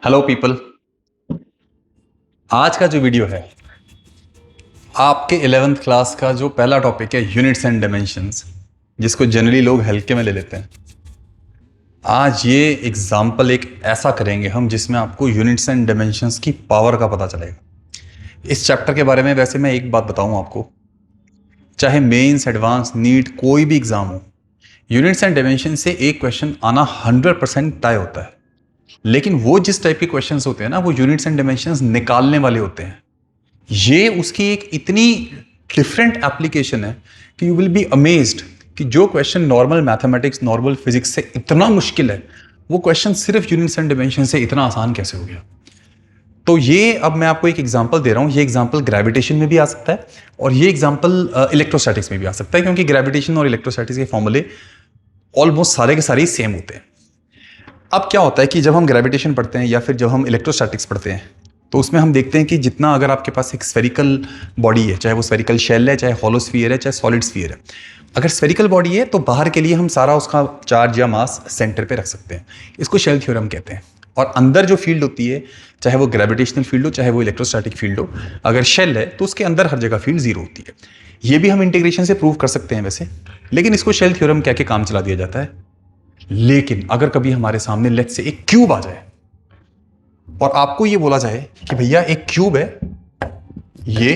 Hello people. आज का जो वीडियो है आपके 11th क्लास का जो पहला टॉपिक है यूनिट्स एंड डायमेंशंस, जिसको जनरली लोग हल्के में ले लेते हैं। आज ये एग्जाम्पल एक ऐसा करेंगे हम जिसमें आपको यूनिट्स एंड डायमेंशंस की पावर का पता चलेगा। इस चैप्टर के बारे में वैसे मैं एक बात बताऊं आपको, चाहे मेंस एडवांस नीट कोई भी एग्जाम हो, यूनिट्स एंड डायमेंशन से एक क्वेश्चन आना 100% तय होता है। लेकिन वो जिस टाइप के क्वेश्चंस होते हैं ना, वो यूनिट्स एंड डायमेंशंस निकालने वाले होते हैं। ये उसकी एक इतनी डिफरेंट एप्लीकेशन है कि यू विल बी अमेज्ड कि जो question normal mathematics normal physics से इतना मुश्किल है, वो क्वेश्चन सिर्फ यूनिट्स एंड डायमेंशन से इतना आसान कैसे हो गया। तो ये अब मैं आपको एक एग्जांपल दे रहा हूँ। ये एग्जांपल ग्रेविटेशन में भी आ सकता है और ये एग्जांपल इलेक्ट्रोस्टैटिक्स में भी आ सकता है, क्योंकि ग्रेविटेशन और इलेक्ट्रोस्टैटिक्स के फॉर्मूले ऑलमोस्ट सारे के सारे सेम होते हैं। अब क्या होता है कि जब हम ग्रेविटेशन पढ़ते हैं या फिर जब हम इलेक्ट्रोस्टैटिक्स पढ़ते हैं, तो उसमें हम देखते हैं कि जितना अगर आपके पास एक स्फेरिकल बॉडी है, चाहे वो स्फेरिकल शेल है, चाहे हॉलो स्फीयर है, चाहे सॉलिड स्फीयर है, अगर स्फेरिकल बॉडी है तो बाहर के लिए हम सारा उसका चार्ज या मास सेंटर पे रख सकते हैं। इसको शेल थ्योरम कहते हैं। और अंदर जो फील्ड होती है, चाहे वो ग्रेविटेशनल फील्ड हो चाहे वो इलेक्ट्रोस्टैटिक फील्ड हो, अगर शेल है तो उसके अंदर हर जगह फील्ड जीरो होती है। ये भी हम इंटीग्रेशन से प्रूव कर सकते हैं वैसे, लेकिन इसको शेल थ्योरम कह के काम चला दिया जाता है। लेकिन अगर कभी हमारे सामने लेट्स से एक क्यूब आ जाए और आपको ये बोला जाए कि भैया एक क्यूब है ये,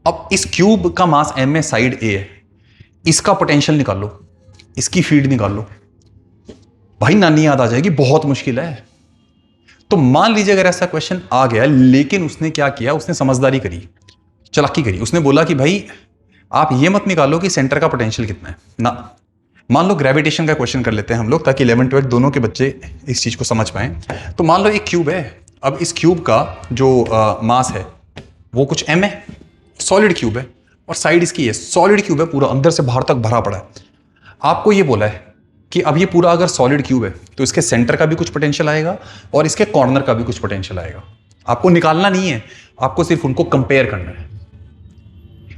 अब इस क्यूब का मास m है, साइड a है, इसका पोटेंशियल निकाल लो, इसकी फील्ड निकाल लो, भाई नानी याद आ जाएगी, बहुत मुश्किल है। तो मान लीजिए अगर ऐसा क्वेश्चन आ गया, लेकिन उसने क्या किया, उसने समझदारी करी, चालाकी करी। उसने बोला कि भाई आप ये मत निकालो कि सेंटर का पोटेंशियल कितना है ना। मान लो ग्रेविटेशन का क्वेश्चन कर लेते हैं हम लोग, ताकि 11 12 दोनों के बच्चे इस चीज को समझ पाए। तो मान लो एक क्यूब है, अब इस क्यूब का जो मास है वो कुछ m है, सॉलिड क्यूब है, और साइड इसकी है, सॉलिड क्यूब है, पूरा अंदर से बाहर तक भरा पड़ा है। आपको ये बोला है कि अब ये पूरा अगर सॉलिड क्यूब है तो इसके सेंटर का भी कुछ पोटेंशियल आएगा और इसके कॉर्नर का भी कुछ पोटेंशियल आएगा। आपको निकालना नहीं है, आपको सिर्फ उनको कंपेयर करना है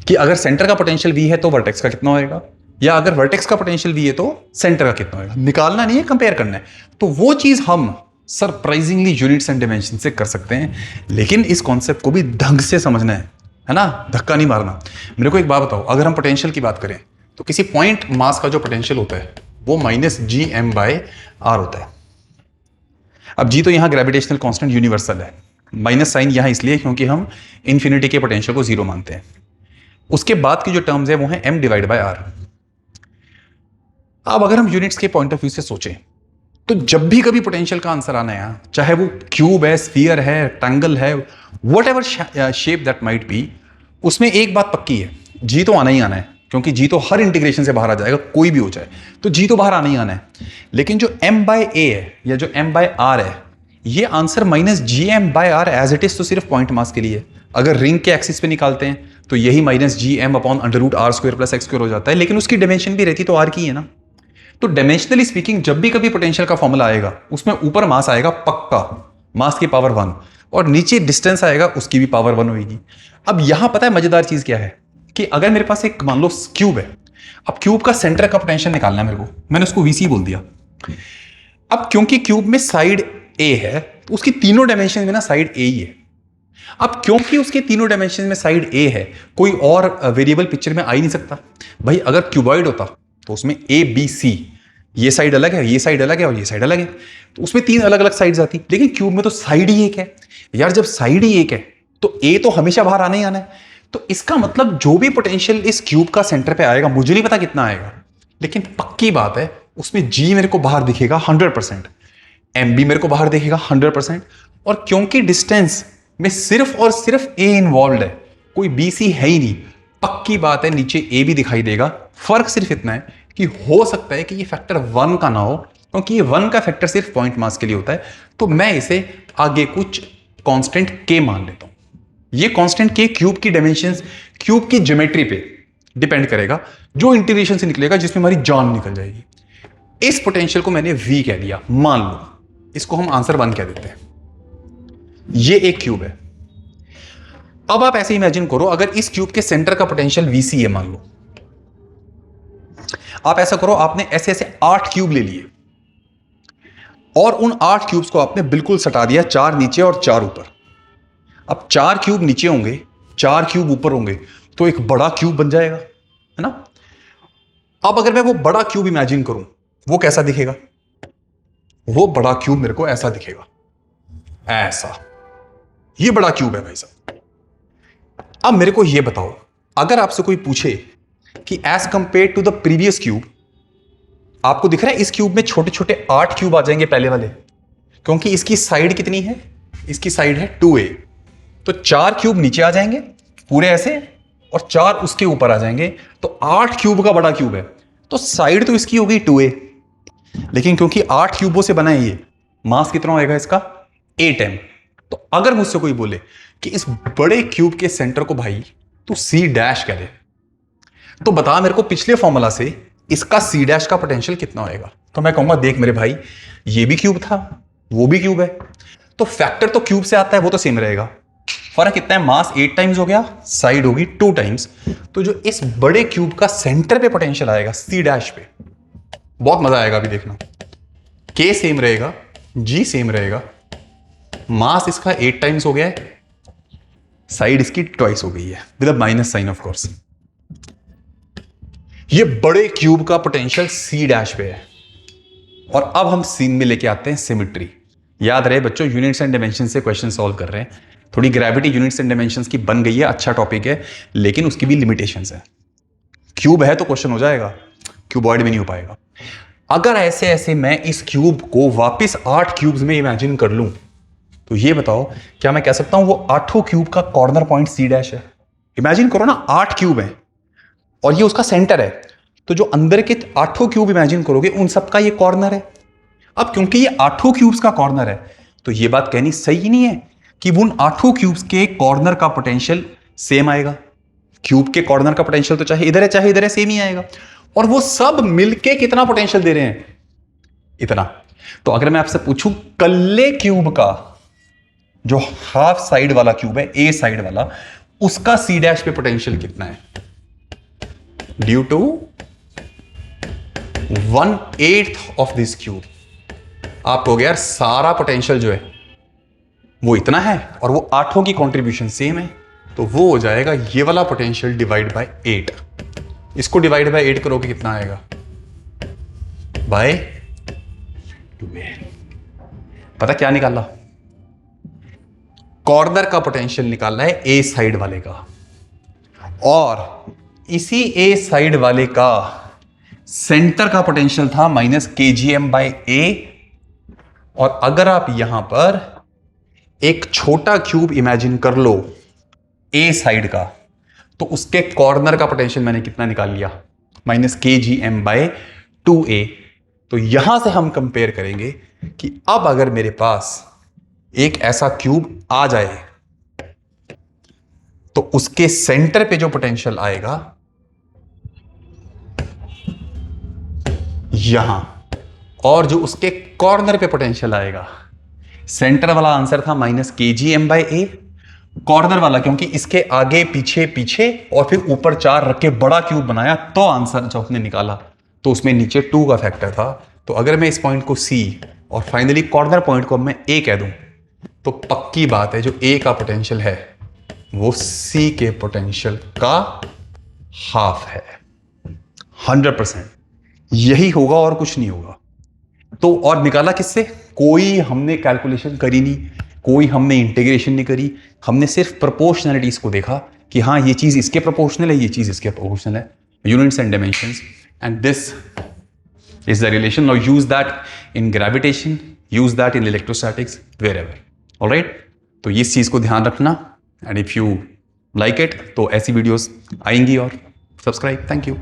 कि अगर सेंटर का पोटेंशियल v है तो वर्टेक्स का कितना होएगा, या अगर वर्टेक्स का पोटेंशियल v है तो सेंटर का कितना होएगा। निकालना नहीं है, कंपेयर करना है। तो वो चीज हम सरप्राइजिंगली यूनिट्स एंड डायमेंशन से कर सकते हैं, लेकिन इस कॉन्सेप्ट को भी ढंग से समझना है ना, धक्का नहीं मारना। मेरे को एक बात बताओ, अगर हम पोटेंशियल की बात करें तो किसी पॉइंट मास का जो पोटेंशियल होता है वो -gm/r होता है। अब g तो यहां ग्रेविटेशनल कांस्टेंट यूनिवर्सल है, माइनस साइन यहां इसलिए क्योंकि हम इंफिनिटी के पोटेंशियल को जीरो मानते हैं। उसके बाद की जो टर्म्स है वो है m/r। अब अगर हम यूनिट्स के पॉइंट ऑफ व्यू से सोचें तो जब भी कभी पोटेंशियल का आंसर आना है, चाहे वो क्यूब है, स्फीयर है, ट्रायंगल है, what ever shape that might be, उसमें एक बात पक्की है, जी तो आना ही आना है, क्योंकि जी तो हर इंटीग्रेशन से बाहर आ जाएगा, कोई भी हो जाए तो जी तो बाहर आना ही आना है। लेकिन जो m/a है या जो m/r है, ये answer -gm/r as it is तो सिर्फ पॉइंट मास के लिए। अगर रिंग के एक्सिस पे निकालते हैं तो यही -gm/√r² + x² हो जाता है, लेकिन उसकी डायमेंशन भी रहती तो r की है ना। तो डायमेंशनली स्पीकिंग जब भी कभी पोटेंशियल का फॉर्मूला आएगा, उसमें ऊपर मास आएगा पक्का, मास की पावर 1, और नीचे डिस्टेंस आएगा, उसकी भी पावर 1 होगी। अब यहां पता है मजेदार चीज क्या है कि अगर मेरे पास एक मान लो क्यूब है, अब क्यूब का सेंटर का पोटेंशियल निकालना है मेरे को, मैंने उसको वीसी बोल दिया। अब क्योंकि क्यूब में साइड ए है तो उसकी तीनों डायमेंशन में ना साइड ए ही है। अब क्योंकि उसके तीनों डायमेंशन में साइड ए है, कोई और वेरिएबल पिक्चर में आ ही नहीं सकता। भाई अगर क्यूबॉइड होता तो उसमें ए बी सी, ये साइड अलग है, ये साइड अलग है और ये साइड अलग है, तो उसमें 3 अलग अलग साइड्स आती। लेकिन क्यूब में तो साइड ही एक है यार। जब साइड ही एक है तो ए तो हमेशा बाहर आना ही आना है। तो इसका मतलब जो भी पोटेंशियल इस क्यूब का सेंटर पे आएगा, मुझे नहीं पता कितना आएगा, लेकिन पक्की बात है उसमें जी मेरे को बाहर दिखेगा 100%, एम भी मेरे को बाहर दिखेगा 100%। और क्योंकि डिस्टेंस में सिर्फ और सिर्फ ए इन्वॉल्व है, कोई बी सी है ही नहीं, पक्की बात है नीचे ए भी दिखाई देगा। फर्क सिर्फ इतना है कि हो सकता है कि ये फैक्टर 1 का ना हो, क्योंकि ये 1 का फैक्टर सिर्फ पॉइंट मास के लिए होता है। तो मैं इसे आगे कुछ कांस्टेंट के मान लेता हूं। ये कांस्टेंट के क्यूब की डायमेंशंस, क्यूब की ज्योमेट्री पे डिपेंड करेगा, जो इंटीग्रेशन से निकलेगा, जिसमें हमारी जान निकल जाएगी। इस पोटेंशियल को मैंने v कह दिया, मान लो इसको हम आंसर 1 कह देते हैं। ये एक क्यूब है। अब आप ऐसे इमेजिन करो, अगर इस क्यूब के सेंटर का पोटेंशियल vc है, मान लो आप ऐसा करो, आपने ऐसे ऐसे 8 क्यूब ले लिए। और उन 8 क्यूब्स को आपने बिल्कुल सटा दिया, 4 नीचे और 4 ऊपर। अब 4 क्यूब नीचे होंगे, 4 क्यूब ऊपर होंगे, तो एक बड़ा क्यूब बन जाएगा, है ना। अब अगर मैं वो बड़ा क्यूब इमेजिन करूं, वो कैसा दिखेगा? वो बड़ा क्यूब मेरे को ऐसा दिखेगा, ऐसा। ये बड़ा क्यूब है भाई साहब। अब मेरे को ये बताओ, अगर आपसे कोई पूछे कि as compare to the previous cube, आपको दिख रहा है इस क्यूब में छोटे छोटे 8 क्यूब आ जाएंगे पहले वाले, क्योंकि इसकी साइड कितनी है? इसकी साइड है 2a। तो 4 क्यूब नीचे आ जाएंगे पूरे ऐसे, और 4 उसके ऊपर आ जाएंगे, तो 8 क्यूब का बड़ा क्यूब है। तो साइड तो इसकी होगी 2a, लेकिन क्योंकि 8 क्यूबों से बना है ये, मास कितना होएगा इसका? 8m। तो अगर मुझसे कोई बोले कि इस बड़े क्यूब के सेंटर को भाई तू C डैश कह दे, तो बता मेरे को पिछले फॉर्मूला से इसका C डैश का पोटेंशियल कितना होएगा? तो मैं कहूंगा देख मेरे भाई, ये भी क्यूब था, वो भी क्यूब है, तो फैक्टर तो क्यूब से आता है, वो तो सेम रहेगा। फर्क कितना है? मास 8 टाइम्स हो गया, साइड होगी 2 टाइम्स। तो जो इस बड़े क्यूब का सेंटर पे पोटेंशियल आएगा C डैश पे, बहुत मजा आएगा अभी देखना। K सेम रहेगा, G सेम रहेगा, मास इसका 8 टाइम्स हो गया है, साइड इसकी ट्वाइस हो गई है, with a minus sign of course. ये बड़े क्यूब का पोटेंशियल C डैश पे है। और अब हम सीन में लेके आते हैं सिमेट्री। याद रहे बच्चों, यूनिट्स एंड डायमेंशन से क्वेश्चन सॉल्व कर रहे हैं। थोड़ी ग्रेविटी यूनिट्स एंड डायमेंशंस की बन गई है, अच्छा टॉपिक है, लेकिन उसकी भी लिमिटेशंस है। क्यूब है तो क्वेश्चन हो जाएगा, क्यूबॉइड में नहीं हो पाएगा। अगर ऐसे ऐसे मैं इस क्यूब को वापस 8 क्यूब्स में इमेजिन कर लूं, तो ये बताओ क्या मैं कह सकता हूं वो 8 क्यूब का कॉर्नर पॉइंट C डैश है? इमेजिन करो ना, 8 क्यूब है और ये उसका सेंटर है, तो जो अंदर के 8 क्यूब इमेजिन करोगे उन सबका ये कॉर्नर है। अब क्योंकि ये 8 क्यूब्स का कॉर्नर है, तो ये बात कहनी सही नहीं है कि उन 8 क्यूब्स के कॉर्नर का पोटेंशियल सेम आएगा। क्यूब के कॉर्नर का पोटेंशियल तो चाहे इधर है सेम ही आएगा, और वो सब मिलके कितना पोटेंशियल दे रहे हैं? इतना। तो अगर मैं आपसे पूछूं कल्ले क्यूब का जो हाफ साइड वाला क्यूब है, A साइड वाला, उसका C डैश पे पोटेंशियल कितना है? Due to 1/8 of this cube. आप कहोगे यार सारा पोटेंशियल जो है वो इतना है और वो 8 की कंट्रीब्यूशन सेम है, तो वो हो जाएगा ये वाला पोटेंशियल डिवाइड बाय 8। इसको डिवाइड बाय 8 करोगे कितना आएगा? Bye 2a। पता क्या निकाला? कॉर्नर का पोटेंशियल निकालना है A साइड वाले का, और इसी A साइड वाले का सेंटर का पोटेंशियल था -kgm/a। और अगर आप यहां पर एक छोटा क्यूब इमेजिन कर लो A साइड का, तो उसके कॉर्नर का पोटेंशियल मैंने कितना निकाल लिया? -kgm/2a। तो यहां से हम कंपेयर करेंगे कि अब अगर मेरे पास एक ऐसा क्यूब आ जाए तो उसके सेंटर पे जो पोटेंशियल आएगा यहां, और जो उसके कॉर्नर पे पोटेंशियल आएगा, सेंटर वाला आंसर था -kgm/a, कॉर्नर वाला क्योंकि इसके आगे पीछे पीछे और फिर ऊपर 4 रख के बड़ा क्यूब बनाया, तो आंसर जो आपने निकाला तो उसमें नीचे 2 का फैक्टर था। तो अगर मैं इस पॉइंट को C और फाइनली कॉर्नर पॉइंट को मैं A कह दूं, तो पक्की बात है जो A का पोटेंशियल है वो C के पोटेंशियल का हाफ है। 100% यही होगा और कुछ नहीं होगा। तो और निकाला किससे? कोई हमने कैलकुलेशन करी नहीं, कोई हमने इंटीग्रेशन नहीं करी, हमने सिर्फ प्रोपोर्शनैलिटीज को देखा कि हाँ ये चीज इसके प्रोपोर्शनल है, ये चीज इसके प्रोपोर्शनल है, units and dimensions, and this is the relation. Now use that in gravitation, use that in electrostatics, wherever. All right? तो इस चीज को ध्यान रखना, and if you like it तो ऐसी वीडियोस आएंगी। और सब्सक्राइब। Thank you.